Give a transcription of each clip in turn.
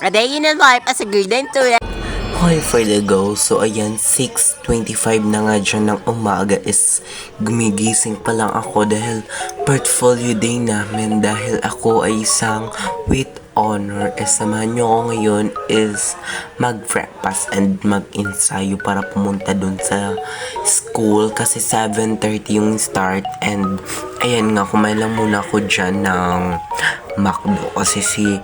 A day in a life as a grade 2. Hi for the go. So ayan, 6:25 na nga dyan ng umaga is gumigising pa lang ako dahil portfolio day namin dahil ako ay isang with honor. Samahan nyo ako ngayon is mag-breakfast and mag-ensayo para pumunta dun sa school kasi 7:30 yung start and ayan nga, kumain lang muna ako dyan ng McDo kasi si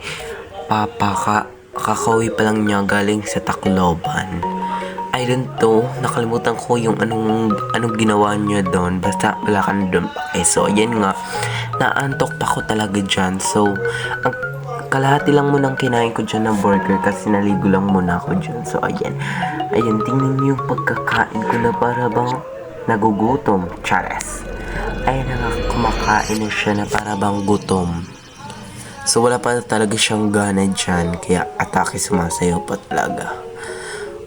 Papa kakauwi pa lang niya galing sa Tacloban. I don't know, nakalimutan ko yung anong ginawa niya doon. Basta wala ka na doon. So, ayan nga, naantok pa ko talaga dyan. So, ang kalahati lang munang kinain ko dyan ng burger kasi naligo lang muna ako dyan. So, ayan. Ayan, tingnan niyo yung pagkakain ko na para bang nagugutom. Chares. Ayan na nga, kumakain na siya na para bang gutom. So, wala pa talaga siyang gana dyan. Kaya, atake sumasayaw pa talaga.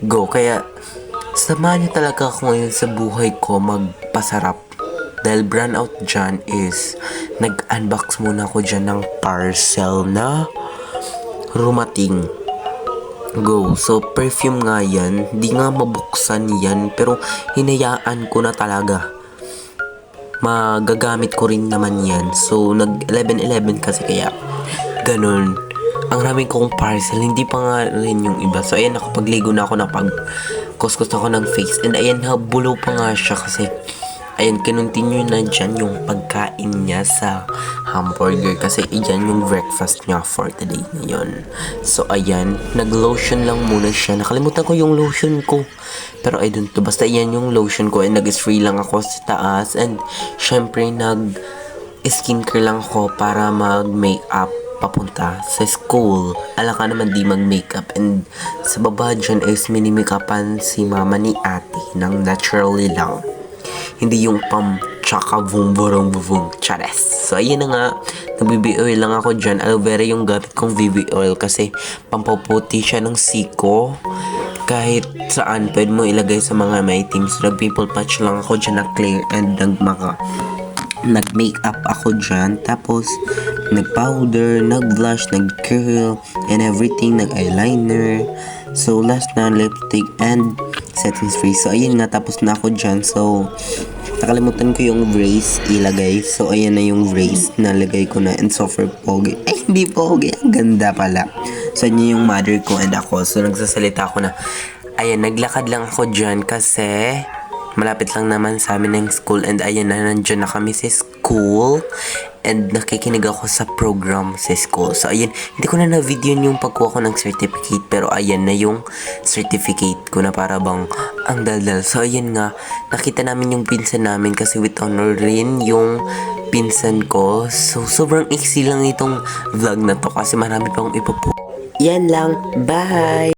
Go. Kaya, samahan niyo talaga ako ngayon sa buhay ko magpasarap. Dahil brand out dyan is, nag-unbox muna ako dyan ng parcel na rumating. Go. So, perfume nga yan. Di nga mabuksan yan. Pero, hinayaan ko na talaga. Magagamit ko rin naman yan. So, nag-11-11 kasi kaya ganun. Ang raming kong parcel, hindi pa nga rin yung iba. So, ayan, nakapagligo na ako, napag-kuskus ako ng face. And ayan, bulo pa nga siya kasi, ayan, kinontinue na dyan yung pagkain niya sa hamburger. Kasi, iyan yung breakfast niya for today ngayon. So, ayan, nag-lotion lang muna siya. Nakalimutan ko yung lotion ko. Pero, I don't know. Basta, iyan yung lotion ko. And nag-spray lang ako sa taas. And, syempre, nag-skincare lang ako para mag-makeup papunta sa school. Alam ka naman di mag-makeup. And sa baba dyan is minimakapan si mama ni ate ng naturally lang. Hindi yung pam tsaka boom boom boom chares. So ayun na nga, nag-BB oil lang ako dyan. Aloe vera yung gamit kong BB oil kasi pampaputi siya ng siko. Kahit saan pwede mo ilagay sa mga maitim. So nag-pimple patch lang ako dyan na clear and nag-makeup ako dyan. Tapos, nag-powder, nag-blush, nag-curl, and everything. Nag-eyeliner. So, last na, lipstick, and setting spray. So, ayun nga, tapos na ako dyan. So, nakalimutan ko yung brace ilagay. So, ayan na yung brace. Nalagay ko na. And so, for pogi. Ay, hindi pogi. Ang ganda pala. So, yun yung mother ko and ako. So, nagsasalita ako na, ayan, naglakad lang ako dyan kasi malapit lang naman sa amin ng school and ayan na, nandyan na kami sa school and nakikinig ako sa program sa school. So ayan, hindi ko na video yung pagkuha ko ng certificate pero ayan na yung certificate ko na para bang ang daldal. So ayan nga, nakita namin yung pinsan namin kasi with honor rin yung pinsan ko. So sobrang easy lang itong vlog na to kasi marami pang ipapo. Yan lang, bye!